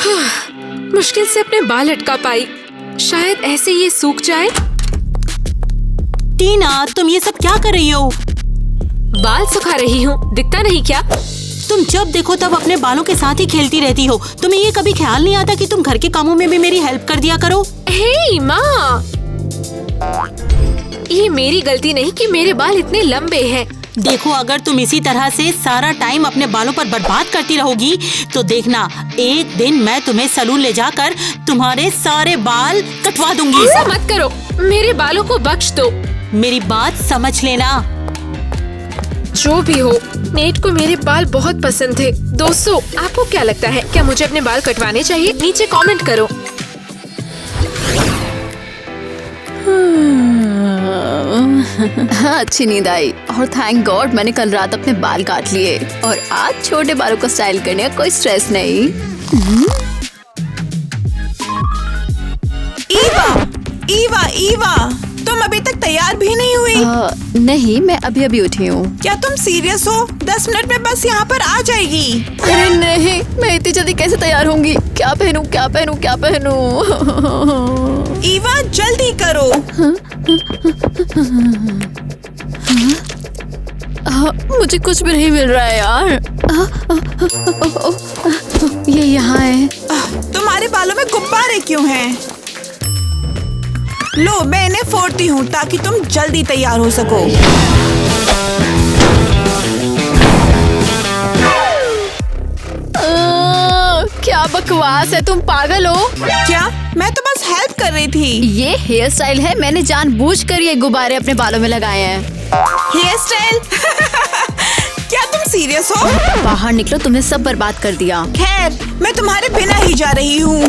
मुश्किल से अपने बाल लटका पाई, शायद ऐसे ये सूख जाए। टीना, तुम ये सब क्या कर रही हो? बाल सुखा रही हूँ, दिखता नहीं क्या? तुम जब देखो तब अपने बालों के साथ ही खेलती रहती हो। तुम्हें ये कभी ख्याल नहीं आता कि तुम घर के कामों में भी मेरी हेल्प कर दिया करो? हे माँ, ये मेरी गलती नहीं कि मेरे बाल इतने लंबे हैं। देखो, अगर तुम इसी तरह से सारा टाइम अपने बालों पर बर्बाद करती रहोगी तो देखना, एक दिन मैं तुम्हें सैलून ले जाकर तुम्हारे सारे बाल कटवा दूंगी। ऐसा मत करो, मेरे बालों को बख्श दो। मेरी बात समझ लेना। जो भी हो, नेट को मेरे बाल बहुत पसंद थे। दोस्तों, आपको क्या लगता है, क्या मुझे अपने बाल कटवाने चाहिए? नीचे कमेंट करो। हाँ, अच्छी नींद आई और थैंक गॉड मैंने कल रात अपने बाल काट लिए और आज छोटे बालों को स्टाइल करने का कोई स्ट्रेस नहीं। ईवा, ईवा, तुम अभी तक तैयार भी नहीं हुई? नहीं, मैं अभी अभी उठी हूँ। क्या तुम सीरियस हो? 10 मिनट में बस यहाँ पर आ जाएगी। अरे नहीं, मैं इतनी जल्दी कैसे तैयार होंगी? क्या पहनूं, क्या पहनूं, क्या पहनूं? ईवा, जल्दी करो। मुझे कुछ भी नहीं मिल रहा है यार। ये यहाँ है। तुम्हारे बालों में गुब्बारे क्यों हैं? लो, मैं इन्हें फोड़ती हूँ ताकि तुम जल्दी तैयार हो सको। क्या बकवास है, तुम पागल हो क्या? मैं तो बस हेल्प कर रही थी। ये हेयर स्टाइल है, मैंने जानबूझकर ये गुब्बारे अपने बालों में लगाए हैं। Hair style? क्या तुम सीरियस हो? बाहर निकलो, तुमने सब बर्बाद कर दिया। खैर, मैं तुम्हारे बिना ही जा रही हूँ।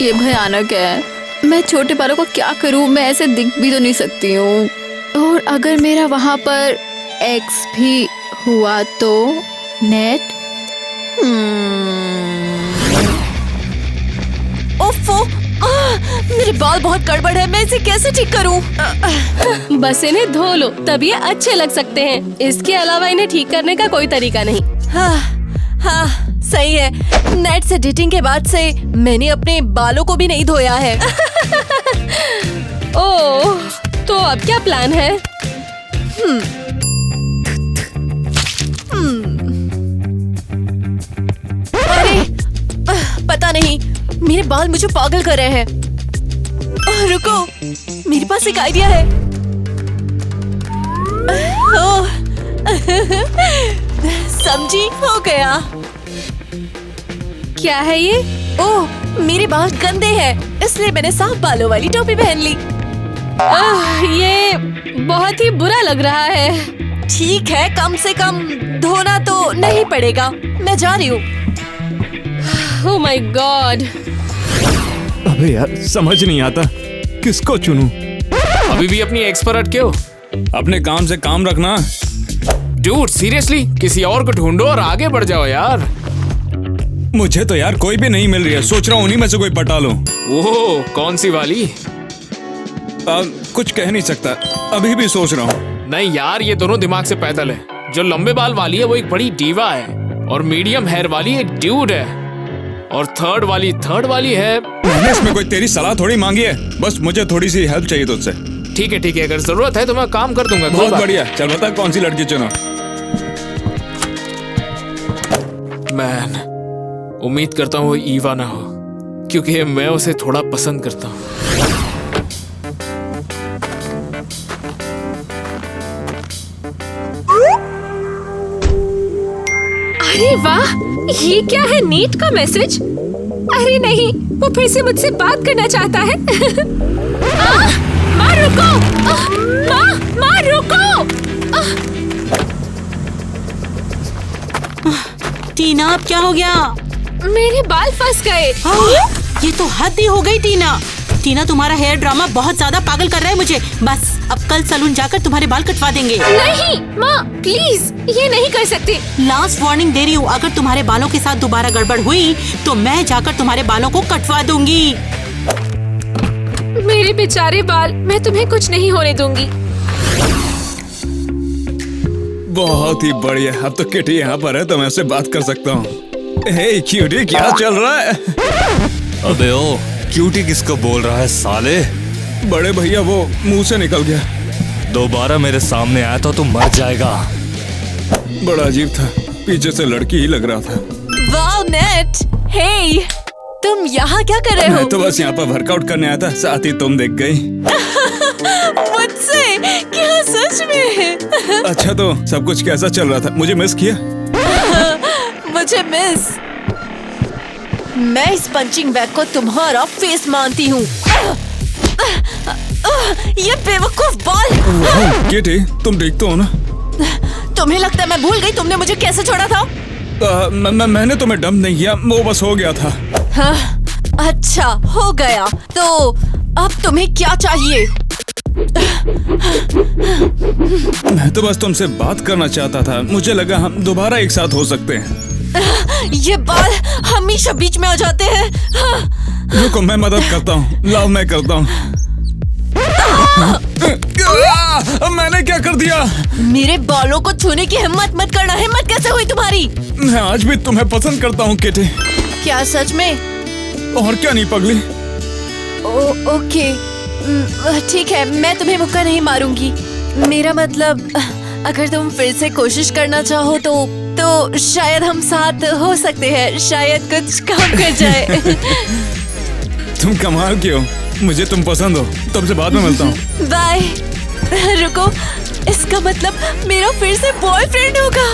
ये भयानक है। मैं छोटे बालों को क्या करूं? मैं ऐसे दिख भी तो नहीं सकती हूँ। और अगर मेरा वहाँ पर एक्स भी हुआ तो? नेट? ओफो, मेरे बाल बहुत गड़बड़ है, मैं इसे कैसे ठीक करूं? बस इन्हें धो लो, तब ये अच्छे लग सकते हैं। इसके अलावा इन्हें ठीक करने का कोई तरीका नहीं। हाँ, सही है। नेट से डेटिंग के बाद से मैंने अपने बालों को भी नहीं धोया है। ओह, तो अब क्या प्लान है? अरे, पता नहीं, मेरे बाल मुझे पागल कर रहे हैं। रुको, मेरे पास एक आइडिया है। समझी, हो गया। क्या है ये? ओह, मेरे बाल गंदे हैं, इसलिए मैंने साफ बालों वाली टोपी पहन ली। ये बहुत ही बुरा लग रहा है। ठीक है, कम से कम धोना तो नहीं पड़ेगा। मैं जा रही हूँ। Oh my God. अबे यार, समझ नहीं आता किसको चुनूं। अभी भी अपनी एक्स पर अटके हो? अपने काम से काम रखना। डूड, सीरियसली, किसी और को ढूंढो और आगे बढ़ जाओ यार। मुझे तो यार कोई भी नहीं मिल रही है, सोच रहा हूँ उन्हीं में से कोई पटा लूं। ओह, कौन सी वाली? कुछ कह नहीं सकता, अभी भी सोच रहा हूँ। नहीं यार, ये दोनों दिमाग से पैदल है। जो लंबे बाल वाली है वो एक बड़ी डीवा है और मीडियम हेयर वाली एक ड्यूड है और थर्ड वाली है। मैंने इसमें कोई तेरी सलाह थोड़ी मांगी है, बस मुझे थोड़ी सी हेल्प चाहिए तुझसे। ठीक है, अगर जरूरत है तो मैं काम कर दूंगा। बहुत बढ़िया, चल बता कौन सी लड़की चुनो। मैन, उम्मीद करता हूँ वो ईवा ना हो, क्योंकि मैं उसे थोड़ा पसंद करता हूँ। अरे वाह, ये क्या है? नीट का मैसेज? अरे नहीं, वो फिर से मुझसे बात करना चाहता है। माँ रुको! माँ रुको! टीना, अब क्या हो गया? मेरे बाल फंस गए। ये तो हद ही हो गई टीना। टीना, तुम्हारा हेयर ड्रामा बहुत ज्यादा पागल कर रहा है मुझे। बस अब कल सैलून जाकर तुम्हारे बाल कटवा देंगे। नहीं माँ, प्लीज, ये नहीं कर सकते। लास्ट वार्निंग दे रही हूँ, अगर तुम्हारे बालों के साथ दोबारा गड़बड़ हुई तो मैं जाकर तुम्हारे बालों को कटवा दूंगी। मेरे बेचारे बाल, मैं तुम्हें कुछ नहीं होने दूंगी। बहुत ही बढ़िया, अब तो किटी यहाँ पर है तो मैं उससे बात कर सकता हूँ। हे क्यूटी, क्या चल रहा है? अबे ओ, क्यूटी किसको बोल रहा है साले? बड़े भैया वो मुंह से निकल गया। दोबारा मेरे सामने आया तो मर जाएगा। बड़ा अजीब था, पीछे से लड़की ही लग रहा था। वाओ नेट, हे तुम यहाँ क्या कर रहे हो? मैं तो बस यहाँ पर वर्कआउट करने आया था, साथ ही तुम दिख गई। मुझसे? क्या सच में? अच्छा तो सब कुछ कैसा चल रहा था? मुझे मिस किया? मुझे मिस? मैं इस पंचिंग बैग को तुम्हारा फेस मानती हूँ। ये बेवकूफ बाल। किटी, तुम ठीक तो हो ना? तुम्हें लगता है मैं भूल गई तुमने मुझे कैसे छोड़ा था? मैंने तुम्हें डंप नहीं किया, वो बस हो गया था। हाँ, अच्छा हो गया तो अब तुम्हें क्या चाहिए? मैं तो बस तुमसे बात करना चाहता था, मुझे लगा हम दोबारा एक साथ हो सकते हैं। ये बाल हमेशा बीच में आ जाते हैं। रुको, मैं मदद करता हूँ। लाओ, मैं करता हूँ। मैंने क्या कर दिया? मेरे बालों को छूने की हिम्मत मत करना। हिम्मत कैसे हुई तुम्हारी? मैं आज भी तुम्हें पसंद करता हूँ किटी। क्या सच में? और क्या नहीं पगली? ओके, ठीक है, मैं तुम्हें मुक्का नहीं मारूंगी। मेरा मतलब अगर तुम फिर से कोशिश करना चाहो तो शायद हम साथ हो सकते हैं। शायद कुछ काम कर जाए। तुम कमाल की हो, मुझे तुम पसंद हो। तुमसे बाद में मिलता हूँ। बाय। रुको, इसका मतलब मेरा फिर से बॉयफ्रेंड होगा?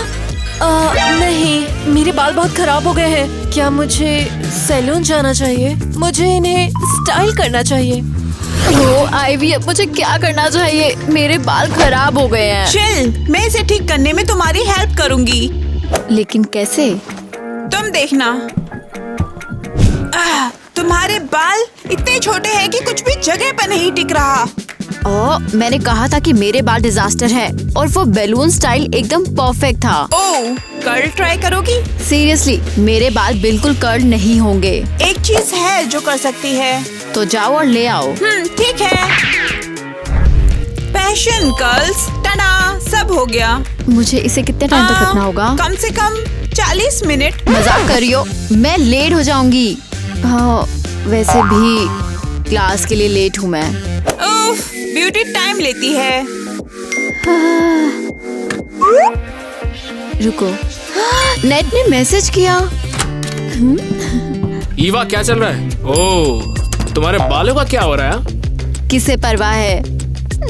नहीं, मेरे बाल बहुत खराब हो गए हैं। क्या मुझे सैलून जाना चाहिए? मुझे इन्हें स्टाइल करना चाहिए। ओ आईवी, अब मुझे क्या करना चाहिए? मेरे बाल खराब हो गए हैं। चिल, मैं इसे ठीक करने में तुम्हारी हेल्प करूंगी। लेकिन कैसे? तुम देखना। तुम्हारे बाल इतने छोटे हैं कि कुछ भी जगह पर नहीं टिक रहा। मैंने कहा था कि मेरे बाल डिजास्टर है और वो बैलून स्टाइल एकदम परफेक्ट था। ओह, कर्ल ट्राई करोगी? सीरियसली, मेरे बाल बिल्कुल कर्ल नहीं होंगे। एक चीज है जो कर सकती है। तो जाओ और ले आओ। ठीक है। पैशन कर्ल्स, टना, सब हो गया। मुझे इसे कितने टाइम तक रखना होगा? कम से कम 40 मिनट। मजाक कर रही हो? मैं लेट हो जाऊंगी। हाँ, वैसे भी क्लास के लिए लेट हूँ मैं। उफ, ब्यूटी टाइम लेती है। रुको, नेट ने मैसेज किया। ईवा, क्या चल रहा है? ओह, तुम्हारे बालों का क्या हो रहा है? किसे परवाह है?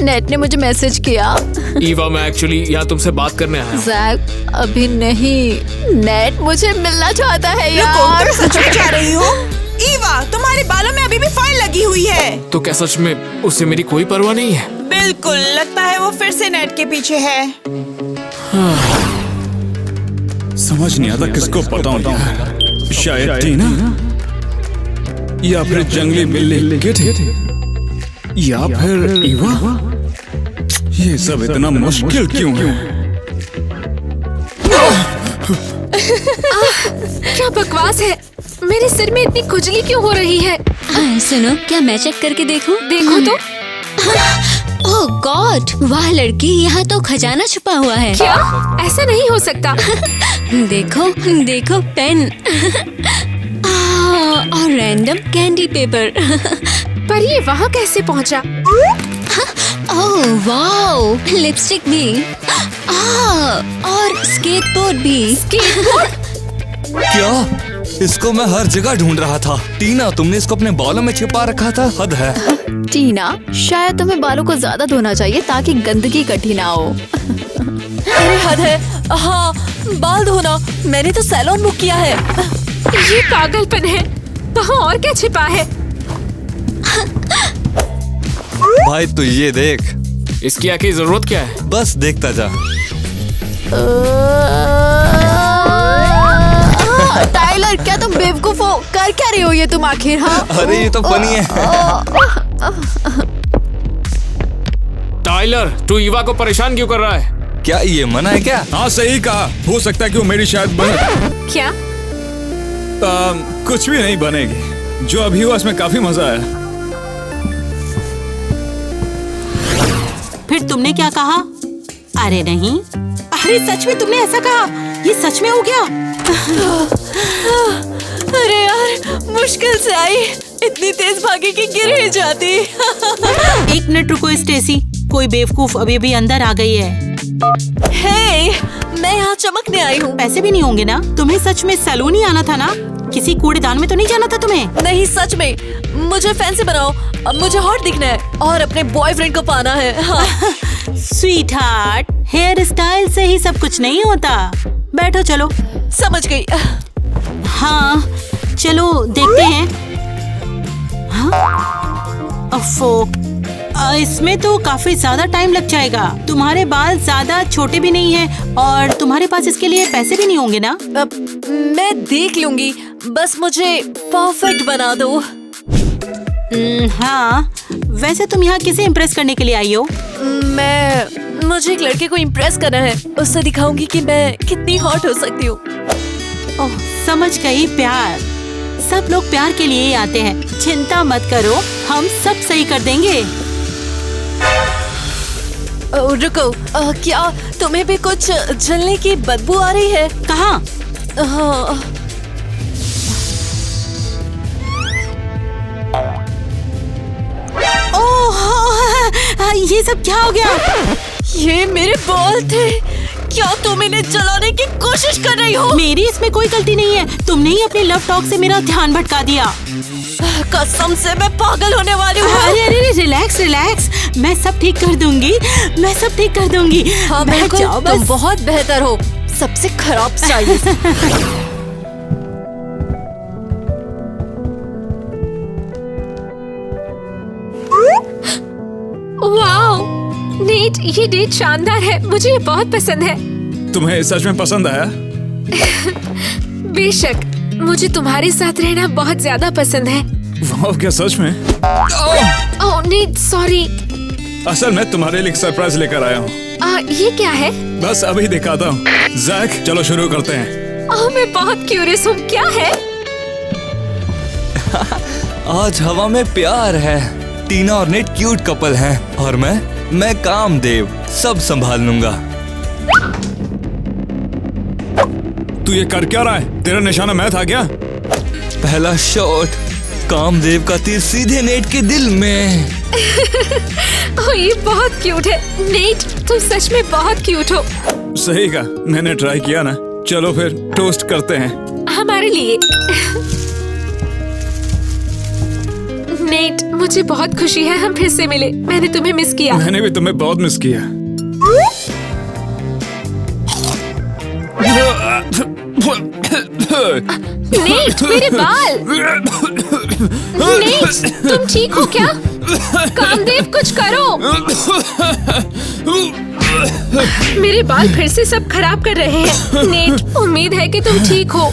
नेट ने मुझे मैसेज किया। ईवा, मैं एक्चुअली यहाँ तुमसे बात करने आया हूँ। जैक, अभी नहीं। नेट मुझे मिलना चाहता है यार। तुम सच में चाह रही हो? ईवा, तुम्हारे बालों में अभी भी फाइल लगी हुई है। तो क्या सच में उससे मेरी कोई परवाह नहीं है? बिल्कुल, लगता है वो फिर से नेट के पीछे है। समझ नहीं आता किसको बताऊं यार। शायद टीना या फिर जंगली बिल्ली किटी या फिर ईवा। ये सब इतना मुश्किल क्यों है? क्या बकवास है? मेरे सिर में इतनी खुजली क्यों हो रही है? सुनो, क्या मैं चेक करके देखूं? देखो तो। ओह गॉड, वाह लड़की, यहाँ तो खजाना छुपा हुआ है। क्या? ऐसा नहीं हो सकता। देखो देखो, पेन और रैंडम कैंडी पेपर। पर ये वहाँ कैसे पहुँचा? ओह वाओ, लिपस्टिक भी और स्केटबोर्ड भी। क्या? इसको मैं हर जगह ढूंढ रहा था। टीना, तुमने इसको अपने बालों में छिपा रखा था। हद है। टीना, शायद तुम्हें बालों को ज्यादा धोना चाहिए ताकि गंदगी इकट्ठी ना हो। अरे हद है। हाँ, बाल धोना, मैंने तो सैलून बुक किया है। ये पागलपन है। वहाँ और क्या छिपा है? भाई तू ये देख। इसकी आखिर जरूरत क्या है? बस देखता जा। टाइलर, क्या तुम बेवकूफ हो? कर क्या रही हो ये तुम आखिर? हाँ, अरे ये तो फनी है। टाइलर, तू ईवा को परेशान क्यों कर रहा है? क्या ये मना है क्या? हाँ, सही कहा। हो सकता है कि वो मेरी शायद क्या? कुछ भी नहीं बनेगी। जो अभी हुआ इसमें काफी मजा आया। फिर तुमने क्या कहा? अरे नहीं। अरे सच में तुमने ऐसा कहा? ये सच में हो गया? अरे यार, मुश्किल से आई, इतनी तेज भागी कि गिर ही जाती। एक मिनट रुको स्टेसी, कोई बेवकूफ अभी अभी अंदर आ गई है। हे, मैं यहाँ चमकने आई हूँ। पैसे भी नहीं होंगे ना? तुम्हें सच में सैलून ही आना था ना? किसी कूड़ेदान में तो नहीं जाना था तुम्हें? नहीं, सच में मुझे फैंसी बनाओ, अब मुझे हॉट दिखना है और अपने बॉयफ्रेंड को पाना है। हाँ। स्वीट हार्ट, हेयर स्टाइल से ही सब कुछ नहीं होता। बैठो चलो। समझ गई। हाँ चलो देखते हैं। हाँ? अफो, इसमें तो काफी ज्यादा टाइम लग जाएगा। तुम्हारे बाल ज्यादा छोटे भी नहीं हैं और तुम्हारे पास इसके लिए पैसे भी नहीं होंगे ना? मैं देख लूंगी, बस मुझे परफेक्ट बना दो। हाँ, वैसे तुम यहाँ किसे इम्प्रेस करने के लिए आई हो? मुझे एक लड़के को इम्प्रेस करना है, उससे दिखाऊंगी कि मैं कितनी हॉट हो सकती हूँ। ओह, समझ गई, प्यार। सब लोग प्यार के लिए ही आते हैं। चिंता मत करो, हम सब सही कर देंगे। रुको, क्या तुम्हें भी कुछ जलने की बदबू आ रही है? कहाँ? हाँ। ये सब क्या हो गया? ये मेरे बाल थे। क्या तुम इन्हें जलाने की कोशिश कर रही हो? मेरी इसमें कोई गलती नहीं है। तुमने ही अपने लव टॉक से मेरा ध्यान भटका दिया। कसम से मैं पागल होने वाली हूँ। अरे अरे, रिलैक्स रिलैक्स, मैं सब ठीक कर दूंगी, मैं सब ठीक कर दूंगी। हाँ बैठ बिल्कुल, जाओ तुम बस। बहुत बेहतर हो, सबसे खराब स्टाइलिस्ट। वाओ, नेट, ये डेट शानदार है। मुझे ये बहुत पसंद है। तुम्हें सच में पसंद आया? बेशक, मुझे तुम्हारे साथ रहना बहुत ज्यादा पसंद है। वाह, क्या सच में? ओह नेट, सॉरी। असल में तुम्हारे लिए एक सरप्राइज लेकर आया हूँ। ये क्या है? बस अभी दिखाता हूँ। जैक, चलो शुरू करते हैं। मैं बहुत क्यूरियस हूँ, क्या है? आज हवा में प्यार है। टीना और नेट क्यूट कपल हैं और मैं कामदेव, सब संभाल लूंगा। तू ये कर क्या रहा है? तेरा निशाना मैं था क्या? पहला शॉट, कामदेव का तीर सीधे नेट के दिल में। ये बहुत क्यूट है। नेट, तुम सच में बहुत क्यूट हो। सही का, मैंने ट्राई किया ना। चलो फिर टोस्ट करते हैं। हमारे लिए। नेट, मुझे बहुत खुशी है हम फिर से मिले। मैंने तुम्हें मिस किया। मैंने भी तुम्हें बहुत मिस किया। नेट, मेरे बाल। नेट, तुम ठीक हो क्या? कामदेव, कुछ करो। मेरे बाल फिर से सब खराब कर रहे हैं। नेट, उम्मीद है कि तुम ठीक हो।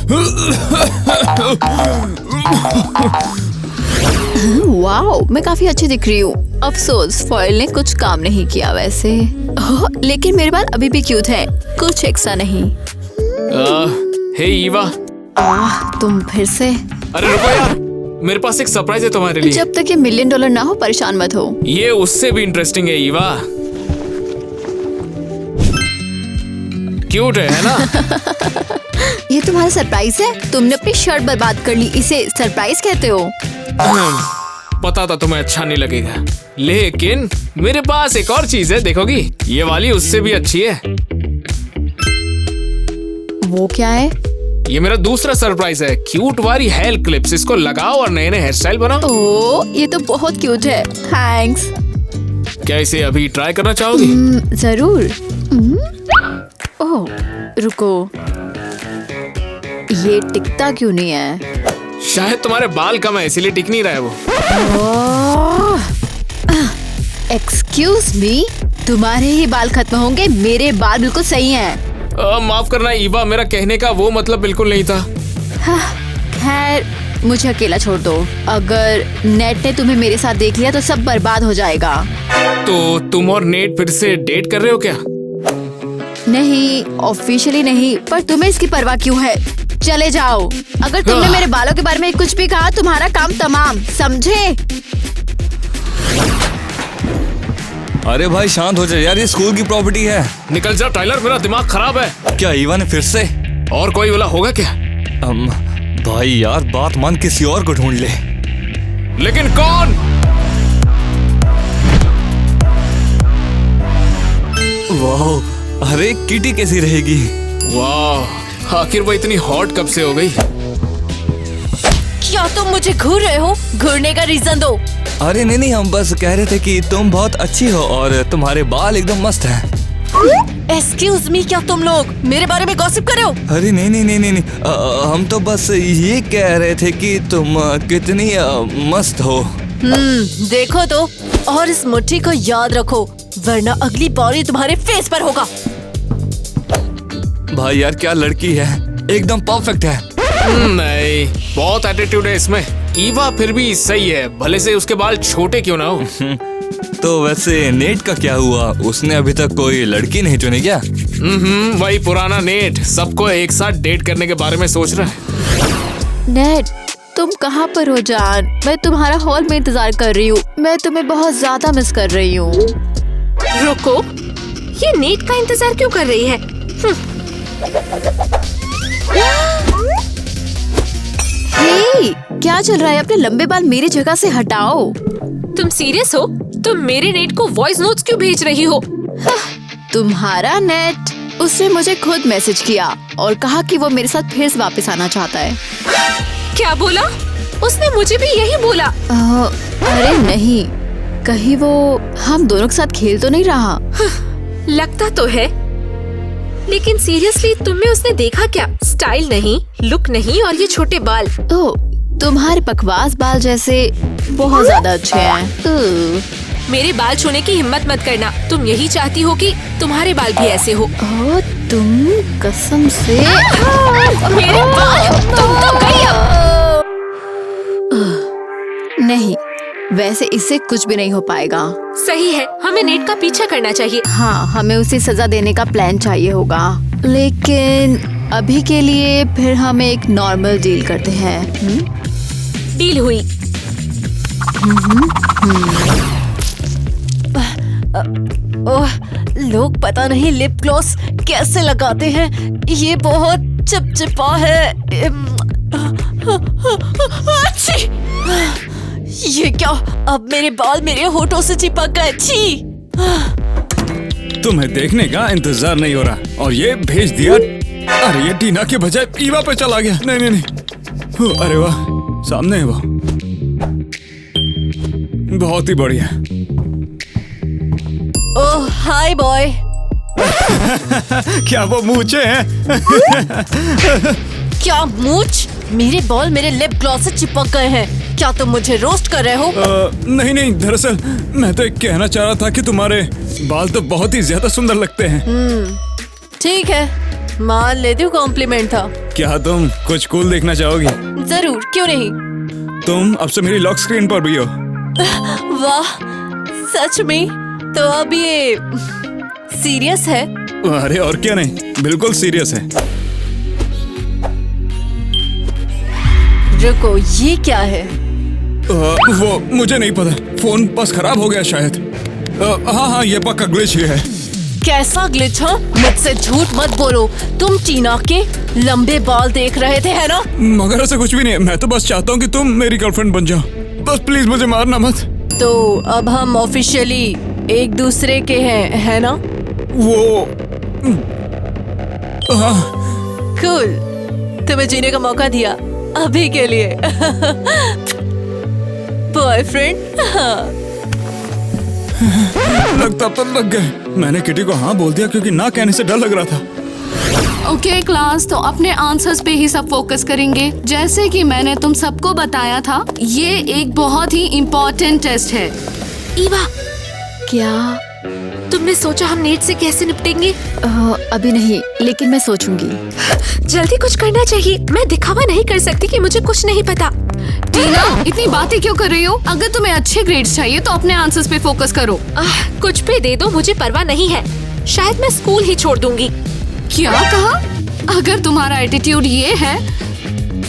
वाओ, मैं काफी अच्छी दिख रही हूँ। अफसोस फॉइल ने कुछ काम नहीं किया वैसे। लेकिन मेरे बाल अभी भी क्यूट हैं, कुछ एक्स्ट्रा नहीं। हे ईवा। तुम फिर से? अरे रुको यार, मेरे पास एक सरप्राइज है तुम्हारे लिए। जब तक ये $1 मिलियन ना हो परेशान मत हो। ये उससे भी इंटरेस्टिंग है ईवा। क्यूट है ना? ये तुम्हारा सरप्राइज है? तुमने अपनी शर्ट बर्बाद कर ली, इसे सरप्राइज कहते हो? पता था तुम्हें अच्छा नहीं लगेगा, लेकिन मेरे पास एक और चीज है, देखोगी? ये वाली उससे भी अच्छी है। वो क्या है? ये मेरा दूसरा सरप्राइज है, क्यूट वाली हेयर क्लिप्स। इसको लगाओ और नए नए हेयर स्टाइल बनाओ। ओह, ये तो बहुत क्यूट है। थैंक्स। क्या इसे अभी ट्राई करना चाहोगी? जरूर। ओह, रुको, ये टिकता क्यों नहीं है? शायद तुम्हारे बाल कम है इसीलिए टिक नहीं रहा है वो। एक्सक्यूज मी, तुम्हारे ही बाल खत्म होंगे, मेरे बाल बिल्कुल सही हैं। माफ करना ईवा, मेरा कहने का वो मतलब बिल्कुल नहीं था। खैर, मुझे अकेला छोड़ दो। अगर नेट ने तुम्हें मेरे साथ देख लिया तो सब बर्बाद हो जाएगा। तो तुम और नेट फिर से डेट कर रहे हो क्या? नहीं, ऑफिशियली नहीं, पर तुम्हें इसकी परवाह क्यों है? चले जाओ। अगर तुमने मेरे बालों के बारे में कुछ भी कहा, तुम्हारा काम तमाम, समझे? अरे भाई शांत हो जा यार, ये स्कूल की प्रॉपर्टी है। निकल जा टाइलर, मेरा दिमाग खराब है। क्या ईवा ने फिर से? और कोई वाला होगा क्या? भाई यार, बात मान, किसी और को ढूंढ ले। लेकिन कौन? वाह, अरे किटी कैसी रहेगी? वाह, आखिर वो इतनी हॉट कब से हो गई? क्या तुम मुझे घूर रहे हो? घूरने का रीजन दो। अरे नहीं, हम बस कह रहे थे कि तुम बहुत अच्छी हो और तुम्हारे बाल एकदम मस्त हैं। एक्सक्यूज मी, क्या तुम लोग मेरे बारे में गॉसिप कर रहे हो? अरे नहीं, हम तो बस ये कह रहे थे कि तुम कितनी मस्त हो। देखो तो, और इस मुट्ठी को याद रखो, वरना अगली बार ये तुम्हारे फेस पर होगा। भाई यार, क्या लड़की है, एकदम परफेक्ट है। नहीं, बहुत एटीट्यूड है इसमें। ईवा फिर भी सही है, भले से उसके बाल छोटे क्यों ना हो। तो वैसे नेट का क्या हुआ? उसने अभी तक कोई लड़की नहीं चुनी क्या? वही पुराना नेट, सबको एक साथ डेट करने के बारे में सोच रहा है। नेट, तुम कहाँ पर हो जान? मैं तुम्हारा हॉल में इंतजार कर रही हूँ। मैं तुम्हें बहुत ज्यादा मिस कर रही हूँ। रुको, ये नेट का इंतजार क्यों कर रही है? हे, क्या चल रहा है? अपने लंबे बाल मेरी जगह से हटाओ। तुम सीरियस हो? तुम मेरे नेट को वॉइस नोट्स क्यों भेज रही हो? तुम्हारा नेट, उसने मुझे खुद मैसेज किया और कहा कि वो मेरे साथ फिर से वापस आना चाहता है। क्या बोला? उसने मुझे भी यही बोला। अरे नहीं, कहीं वो हम दोनों के साथ खेल तो नहीं रहा? लगता तो है, लेकिन सीरियसली तुम में उसने देखा क्या? स्टाइल नहीं, लुक नहीं, और ये छोटे बाल। ओह, तुम्हारे बकवास बाल जैसे बहुत ज्यादा अच्छे हैं। मेरे बाल छूने की हिम्मत मत करना। तुम यही चाहती हो कि तुम्हारे बाल भी ऐसे हो। ओह, तुम कसम से मेरे बाल, तुम तो गई अब। नहीं, वैसे इससे कुछ भी नहीं हो पाएगा। सही है, हमें नेट का पीछा करना चाहिए। हाँ, हमें उसे सजा देने का प्लान चाहिए होगा, लेकिन अभी के लिए फिर हम एक नॉर्मल डील करते हैं। डील हुई। ओह, लोग पता नहीं लिप ग्लॉस कैसे लगाते हैं, ये बहुत चिपचिपा है। अच्छी! ये क्या? अब मेरे बाल मेरे होठों से चिपक गए। छी! तुम्हें देखने का इंतजार नहीं हो रहा और ये भेज दिया। अरे ये टीना के बजाय ईवा पे चला गया। नहीं। अरे वाह, सामने है वो। बहुत ही बढ़िया। ओह, हाय बॉय। क्या वो मूंछें हैं? क्या मूंछ? मेरे बाल मेरे लिप ग्लॉस से चिपक गए हैं। क्या तुम मुझे रोस्ट कर रहे हो? नहीं, दरअसल मैं तो एक कहना चाह रहा था कि तुम्हारे बाल तो बहुत ही ज्यादा सुंदर लगते हैं। ठीक है, मान लेती हूँ, कॉम्प्लीमेंट था। क्या तुम कुछ कूल देखना चाहोगी? जरूर, क्यों नहीं। तुम अब से मेरी लॉक स्क्रीन पर भी हो। वाह, सच में? तो अब ये सीरियस है? अरे और क्या नहीं, बिल्कुल सीरियस है। रुको, ये क्या है? वो मुझे नहीं पता, फोन बस खराब हो गया शायद। हाँ, ये पक्का ग्लिच ही है। कैसा ग्लिच? हाँ, मुझसे झूठ मत बोलो। तुम टीना के लंबे बाल देख रहे थे, है ना? मगर ऐसा कुछ भी नहीं है, मैं तो बस चाहता हूँ कि तुम मेरी गर्लफ्रेंड बन जाओ। बस प्लीज मुझे मारना मत। तो अब हम ऑफिशियली एक दूसरे के हैं, है ना? वो कूल, तुम्हें जीने का मौका दिया अभी के लिए। बॉयफ्रेंड? लगता तो लग गए। मैंने किटी को हाँ बोल दिया क्योंकि ना कहने से डर लग रहा था। ओके क्लास, तो अपने आंसर्स पे ही सब फोकस करेंगे। जैसे कि मैंने तुम सबको बताया था, ये एक बहुत ही इम्पोर्टेंट टेस्ट है। ईवा, क्या तुमने सोचा हम नेट से कैसे निपटेंगे? अभी नहीं, लेकिन मैं सोचूंगी। जल्दी कुछ करना चाहिए। मैं दिखावा नहीं कर सकती कि मुझे कुछ नहीं पता। टीना, इतनी बातें क्यों कर रही हो? अगर तुम्हें अच्छे ग्रेड्स चाहिए तो अपने आंसर्स पे फोकस करो। कुछ भी दे दो, मुझे परवाह नहीं है। शायद मैं स्कूल ही छोड़ दूंगी। क्या कहा? अगर तुम्हारा एटीट्यूड ये है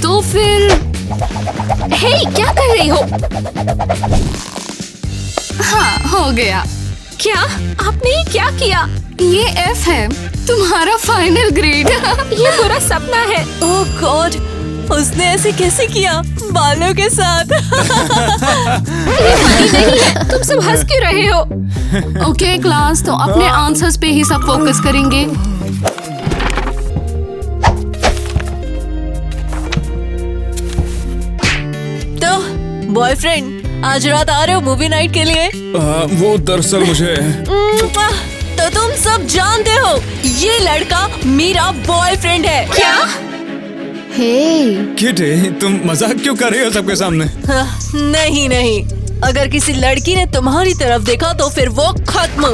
तो फिर हे, क्या कर रही हो? हाँ, हो गया। क्या? आपने ये क्या किया? ये F है, तुम्हारा फाइनल ग्रेड। ये बुरा सपना है। ओह गॉड, उसने ऐसे कैसे किया बालों के साथ? तुम सब हंस क्यों रहे हो? ओके क्लास, तो अपने आंसर्स पे ही सब फोकस करेंगे। तो बॉयफ्रेंड, आज रात आ रहे हो मूवी नाइट के लिए? वो दरअसल मुझे तो तुम सब जानते हो ये लड़का मेरा बॉयफ्रेंड है। क्या? हे, किटी, तुम मजाक क्यों कर रही हो सबके सामने? नहीं नहीं, अगर किसी लड़की ने तुम्हारी तरफ देखा तो फिर वो खत्म।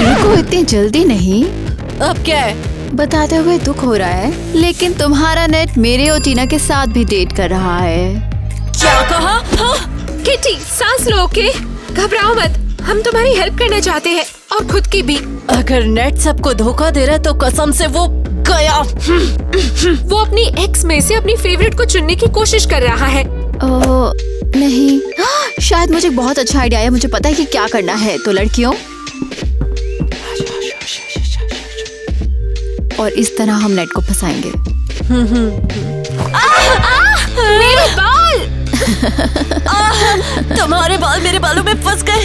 रुको, इतनी जल्दी नहीं। अब क्या है? बताते हुए दुख हो रहा है, लेकिन तुम्हारा नेट मेरे और टीना के साथ भी डेट कर रहा है। क्या कहा? किटी, सांस लो। ओके, घबराओ मत, हम तुम्हारी हेल्प करना चाहते हैं और खुद की भी। अगर नेट सबको धोखा दे रहा है तो कसम से वो गया। वो अपनी एक्स में से अपनी फेवरेट को चुनने की कोशिश कर रहा है। नहीं, शायद मुझे बहुत अच्छा आइडिया है। मुझे पता है कि क्या करना है। तो लड़कियों, और इस तरह हम नेट को फंसाएंगे। मेरे बाल! तुम्हारे बाल मेरे बालों में फंस गए।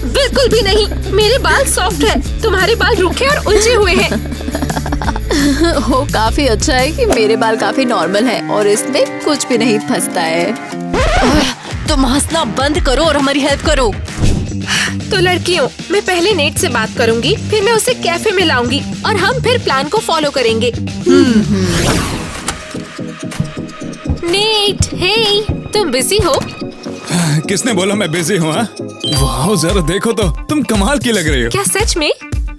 बिल्कुल भी नहीं, मेरे बाल सॉफ्ट है, तुम्हारे बाल रूखे और उलझे हुए हैं। वो काफी अच्छा है कि मेरे बाल काफी नॉर्मल हैं और इसमें कुछ भी नहीं फंसता है। तुम हंसना बंद करो और हमारी हेल्प करो। तो लड़कियों, मैं पहले नेट से बात करूंगी, फिर मैं उसे कैफे में लाऊंगी और हम फिर प्लान को फॉलो करेंगे। नेट, हे, तुम बिजी हो? किसने बोला मैं बिजी हूँ? वाह, जरा देखो तो, तुम कमाल की लग रही हो। क्या सच में?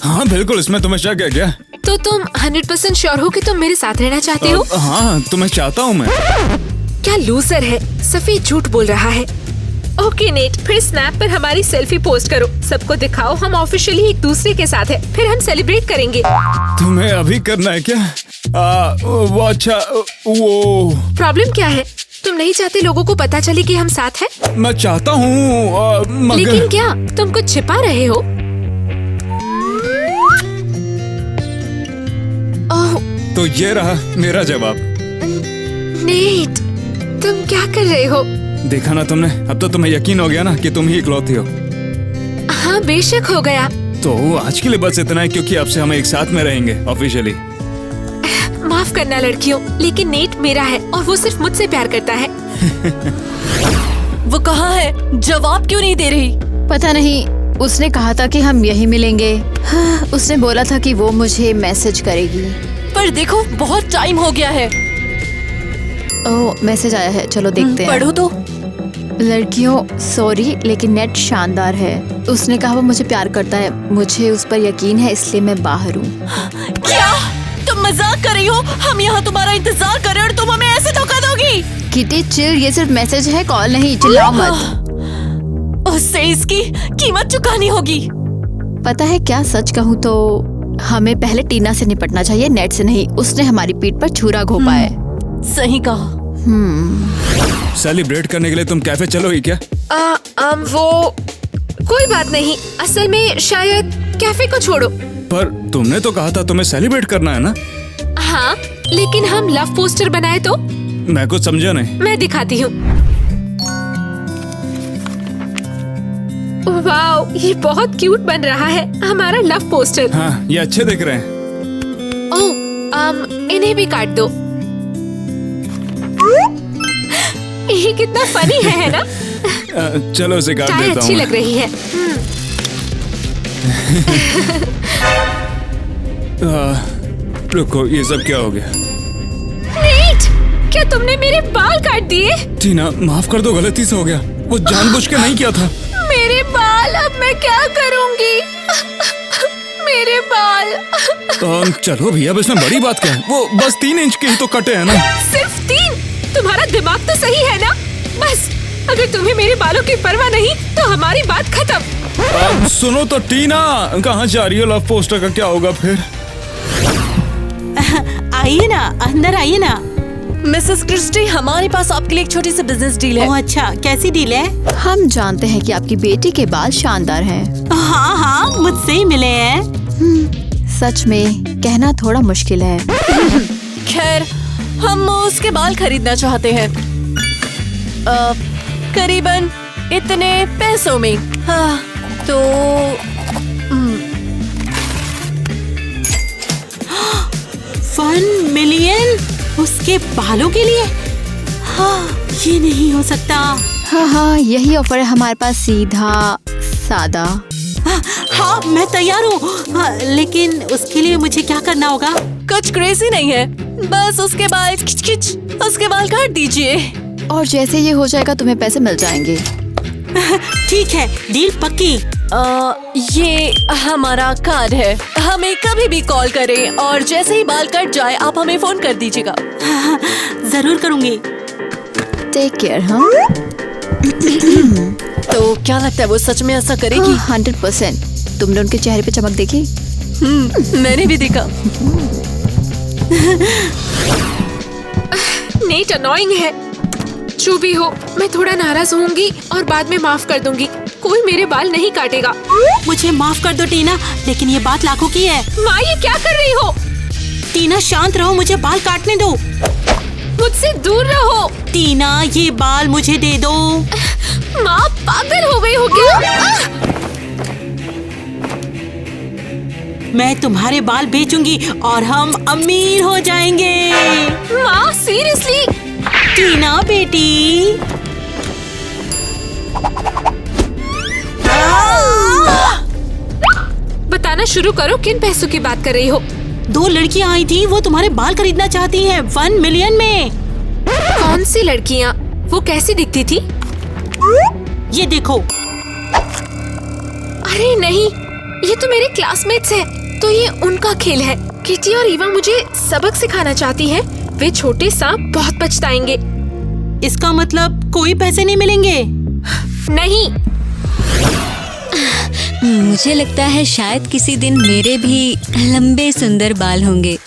हाँ बिल्कुल, इसमें तुम्हें शक है क्या? तो तुम 100% श्योर हो कि तुम मेरे साथ रहना चाहते हो? हाँ, तुम्हें चाहता हूँ मैं। क्या लूजर है, सफेद झूठ बोल रहा है। ओके नेट, फिर स्नैप पर हमारी सेल्फी पोस्ट करो, सबको दिखाओ हम ऑफिशियली एक दूसरे के साथ है, फिर हम सेलिब्रेट करेंगे। तुम्हें अभी करना है क्या? वो अच्छा, वो प्रॉब्लम क्या है? तुम नहीं चाहते लोगों को पता चले कि हम साथ हैं? मैं चाहता हूँ, मगर लेकिन क्या तुम कुछ छिपा रहे हो? ओह, तो ये रहा मेरा जवाब। नेट, तुम क्या कर रहे हो? देखा ना तुमने, अब तो तुम्हें यकीन हो गया ना कि तुम ही इकलौती हो। हाँ बेशक हो गया। तो आज के लिए बस इतना है, क्योंकि अब से हम एक साथ में रहेंगे ऑफिशियली। माफ करना लड़कियों, लेकिन नेट मेरा है और वो सिर्फ मुझसे प्यार करता है। वो कहाँ है? जवाब क्यों नहीं दे रही? पता नहीं, उसने कहा था कि हम यहीं मिलेंगे। उसने बोला था कि वो मुझे मैसेज करेगी। पर देखो, बहुत टाइम हो गया है। ओह, मैसेज आया है, चलो देखते हैं। पढ़ो तो। लड़कियों, सॉरी, लेकिन नेट शानदार है। उसने कहा वो मुझे प्यार करता है, मुझे उस पर यकीन है, इसलिए मैं बाहर हूँ। क्या तुम मजाक कर रही हो? हम यहाँ तुम्हारा इंतजार कर रहे हैं और तुम हमें ऐसे धोखा दोगी? किटी चिल, ये सिर्फ मैसेज है, कॉल नहीं, चिल्लाओ मत। उससे इसकी कीमत चुकानी होगी। पता है क्या, सच कहूँ तो हमें पहले टीना से निपटना चाहिए, नेट से नहीं। उसने हमारी पीठ पर छुरा घोंपा है। सही कहा। सेलिब्रेट करने के लिए तुम कैफे चलोगी क्या? वो कोई बात नहीं, असल में शायद कैफे को छोड़ो। पर तुमने तो कहा था तुम्हें सेलिब्रेट करना है ना? हाँ, लेकिन हम लव पोस्टर बनाए तो? मैं कुछ समझा नहीं। मैं दिखाती हूँ। वाओ, ये बहुत क्यूट बन रहा है हमारा लव पोस्टर। हाँ, ये अच्छे दिख रहे हैं। ओह, इन्हें भी काट दो। ये कितना फनी है ना? चलो इसे काट चाय देता हूँ। अच्छी लग रही है। रुको, ये सब क्या हो गया? नेट, क्या तुमने मेरे बाल काट दिए? टीना, माफ कर दो, गलती से हो गया। वो जानबूझ के नहीं किया था। मेरे बाल, अब मैं क्या करूंगी? मेरे बाल। चलो भैया, अब इसमें बड़ी बात क्या है? वो बस 3 इंच के ही तो कटे हैं ना। सिर्फ 3? तुम्हारा दिमाग तो सही है ना? बस, अगर तुम्हें मेरे बालों की परवाह नहीं तो हमारी बात खत्म। सुनो तो टीना, कहाँ जा रही हो? लव पोस्टर का क्या होगा फिर? आइए ना, अंदर आइए ना। मिसेस क्रिस्टी, हमारे पास आपके लिए एक छोटी सी बिजनेस डील है। ओह अच्छा, कैसी डील है? हम जानते हैं कि आपकी बेटी के बाल शानदार हैं। हाँ हाँ, मुझसे ही मिले हैं। सच में कहना थोड़ा मुश्किल है। खैर, हम उसके बाल खरीदना चाहते हैं, करीबन इतने पैसों में। हाँ, तो 1 मिलियन उसके बालों के लिए? हाँ, ये नहीं हो सकता। हाँ, यही ऑफर है हमारे पास, सीधा सादा। हाँ, मैं तैयार हूँ। हाँ, लेकिन उसके लिए मुझे क्या करना होगा? कुछ क्रेजी नहीं है, बस उसके बाल उसके बाल काट दीजिए। और जैसे ये हो जाएगा तुम्हें पैसे मिल जाएंगे। ठीक है, डील पक्की। ये हमारा कार्ड है, हमें कभी भी कॉल करें और जैसे ही बाल कट जाए आप हमें फोन कर दीजिएगा। जरूर करूँगी। Take care. हाँ, तो क्या लगता है वो सच में ऐसा करेगी? 100%। तुमने उनके चेहरे पे चमक देखी? मैंने भी देखा। नेट अनोइंग है। जो भी हो, मैं थोड़ा नाराज होंगी और बाद में माफ कर दूंगी। कोई मेरे बाल नहीं काटेगा। मुझे माफ कर दो टीना, लेकिन ये बात लाखों की है। माँ, ये क्या कर रही हो? टीना शांत रहो, मुझे बाल काटने दो। मुझसे दूर रहो। टीना, ये बाल मुझे दे दो। माँ, पागल हो गई हो क्या? मैं तुम्हारे बाल बेचूंगी और हम अमीर हो जाएंगे। माँ, सीरियसली? टीना बेटी। बताना शुरू करो, किन पैसों की बात कर रही हो? 2 लड़कियां आई थी, वो तुम्हारे बाल खरीदना चाहती हैं 1 मिलियन में। कौन सी लड़कियाँ? वो कैसी दिखती थी? ये देखो। अरे नहीं, ये तो मेरे क्लासमेट्स हैं। तो ये उनका खेल है। किटी और ईवा मुझे सबक सिखाना चाहती है। वे छोटे सांप बहुत पछताएंगे। इसका मतलब कोई पैसे नहीं मिलेंगे? नहीं। मुझे लगता है शायद किसी दिन मेरे भी लंबे सुंदर बाल होंगे।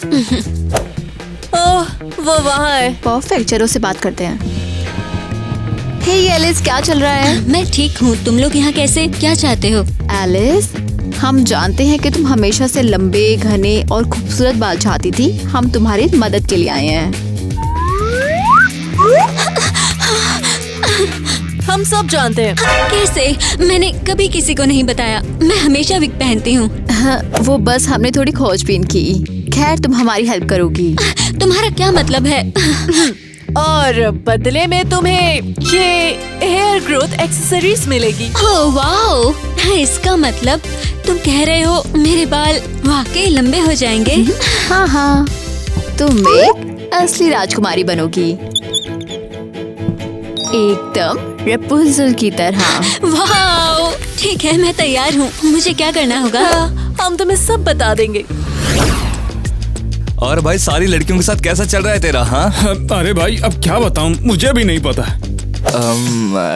ओह, वो वहाँ है। परफेक्ट, चलो से बात करते हैं। हे एलिस, क्या चल रहा है? मैं ठीक हूँ, तुम लोग यहाँ कैसे? क्या चाहते हो? एलिस, हम जानते हैं कि तुम हमेशा से लंबे, घने और खूबसूरत बाल चाहती थी। हम तुम्हारी मदद के लिए आए हैं। हम सब जानते हैं। कैसे? मैंने कभी किसी को नहीं बताया। मैं हमेशा विग पहनती हूँ। वो बस हमने थोड़ी खोजबीन की। खैर, तुम हमारी हेल्प करोगी। तुम्हारा क्या मतलब है? और बदले में तुम्हें ये हेयर ग्रोथ एक्सेसरीज मिलेगी। ओह वाओ, इसका मतलब तुम कह रहे हो मेरे बाल वाकई लंबे हो जाएंगे? हाँ हाँ, तुम एक असली राजकुमारी बनोगी, एकदम रेपुंज़ल की तरह। वाओ, ठीक है, मैं तैयार हूँ। मुझे क्या करना होगा? हम तुम्हें सब बता देंगे। और भाई, सारी लड़कियों के साथ कैसा चल रहा है तेरा? हाँ, अरे भाई, अब क्या बताऊं, मुझे भी नहीं पता।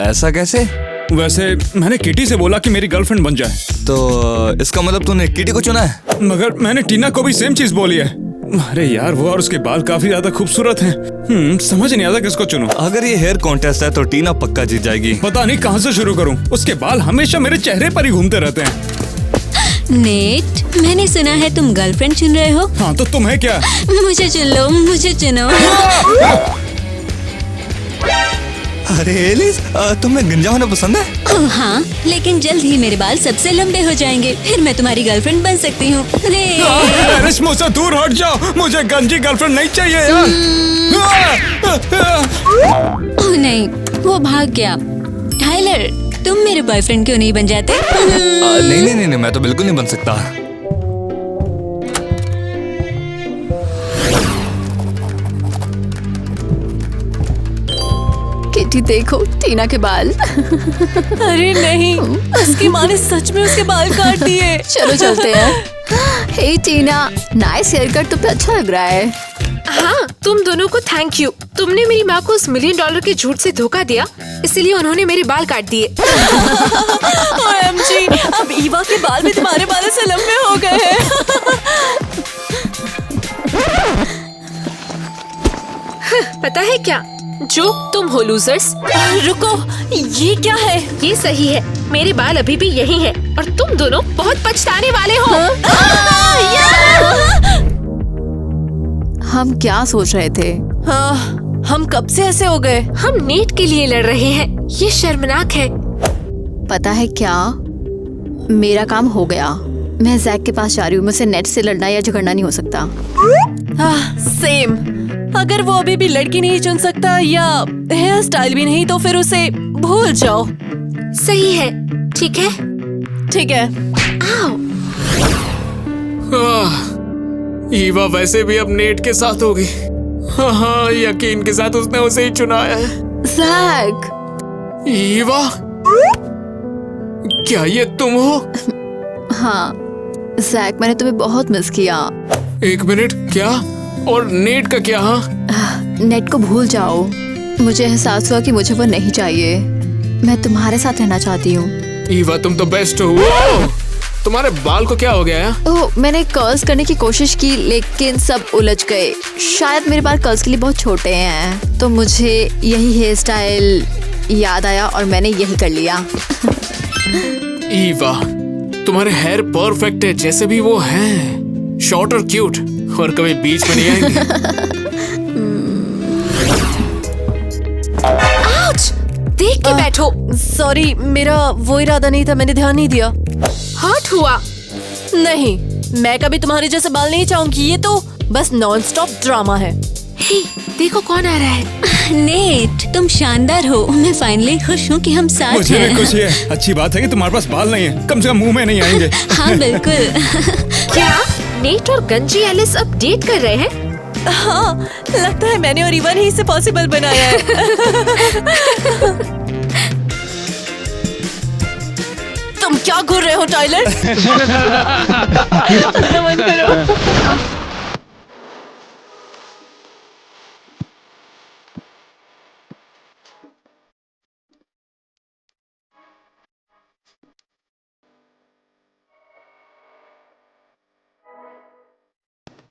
ऐसा कैसे? वैसे मैंने किटी से बोला कि मेरी गर्लफ्रेंड बन जाए। तो इसका मतलब तूने किटी को चुना है? मगर मैंने टीना को भी सेम चीज बोली है। अरे यार, वो और उसके बाल काफी ज्यादा खूबसूरत हैं। समझ नहीं आता किसको चुनूं। अगर ये हेयर कॉन्टेस्ट है तो टीना पक्का जीत जाएगी। पता नहीं कहाँ से शुरू करूं। उसके बाल हमेशा मेरे चेहरे पर ही घूमते रहते हैं। नेट, मैंने सुना है तुम गर्लफ्रेंड चुन रहे हो। हाँ, तो तुम्हें क्या? मुझे चुन लो, मुझे चुनो। अरे एलिस, तुम्हें गंजा होना पसंद है? ओह हाँ, लेकिन जल्द ही मेरे बाल सबसे लंबे हो जाएंगे, फिर मैं तुम्हारी गर्लफ्रेंड बन सकती हूँ। एलिस, मुझसे दूर हट जाओ, मुझे गंजी गर्लफ्रेंड नहीं चाहिए यार। ओह नहीं, वो भाग गया। टाइलर, तुम मेरे बॉयफ्रेंड क्यों नहीं बन जाते? नहीं, मैं तो बिल्कुल नहीं बन सकता। किटी, देखो टीना के बाल। अरे नहीं, उसकी माँ ने सच में उसके बाल काट दिए। चलो चलते हैं। हे टीना, नाइस हेयर कट, तुम पे अच्छा लग रहा है। हाँ, तुम दोनों को थैंक यू। तुमने मेरी माँ को उस $1 मिलियन के झूठ से धोखा दिया, इसलिए उन्होंने मेरे बाल काट दिए। OMG, अब ईवा के बाल भी तुम्हारे बालों से लंबे हो गए हैं। पता है क्या, जो तुम हो लूजर्स। रुको, ये क्या है? ये सही है। मेरे बाल अभी भी यही हैं और तुम दोनों बहुत पछताने वाले हो। हम क्या सोच रहे थे? हाँ, हम कब से ऐसे हो गए? हम नेट के लिए लड़ रहे हैं। ये शर्मनाक है। पता है क्या, मेरा काम हो गया। मैं जैक के पास जा रही हूँ। मुझसे नेट से लड़ना या झगड़ना नहीं हो सकता। सेम। अगर वो अभी भी लड़की नहीं चुन सकता या हेयर स्टाइल भी नहीं, तो फिर उसे भूल जाओ। सही है। ठीक है। ठीक है। आओ। ईवा वैसे भी अब नेट के साथ होगी। हाँ, यकीन के साथ उसने उसे ही चुनाया है। जैक। ईवा, क्या ये तुम हो? हाँ जैक, मैंने तुम्हें बहुत मिस किया। एक मिनट, क्या? और नेट का क्या? हाँ, नेट को भूल जाओ। मुझे एहसास हुआ कि मुझे वो नहीं चाहिए। मैं तुम्हारे साथ रहना चाहती हूँ। ईवा तुम तो बेस्ट हो। ओह, तुम्हारे बाल को क्या हो गया है? ओह, मैंने कर्ल्स करने की कोशिश की लेकिन सब उलझ गए। शायद मेरे बाल कर्ल्स के लिए बहुत छोटे हैं, तो मुझे यही हेयर स्टाइल याद आया और मैंने यही कर लिया। ईवा, तुम्हारे हेयर परफेक्ट है जैसे भी वो हैं, शॉर्ट और क्यूट, और कभी बीच में नहीं आएंगे। आउच! देख के बैठो। सॉरी, मेरा वो इरादा नहीं था, मैंने ध्यान नहीं दिया। हर्ट हुआ? नहीं, मैं कभी तुम्हारे जैसे बाल नहीं चाहूंगी। ये तो बस नॉन स्टॉप ड्रामा है। हे, देखो कौन आ रहा है। नेट, तुम शानदार हो। मैं फाइनली खुश हूँ कि हम साथ मुझे भी हैं। खुशी है। अच्छी बात है कि तुम्हारे पास बाल नहीं है, कम से कम मुंह में नहीं आएंगे। हाँ बिल्कुल। क्या नेट और गंजी एलिस अब डेट कर रहे हैं? हाँ, लगता है मैंने और ईवा ने इसे पॉसिबल बनाया है। तुम क्या घूर रहे हो टाइलर?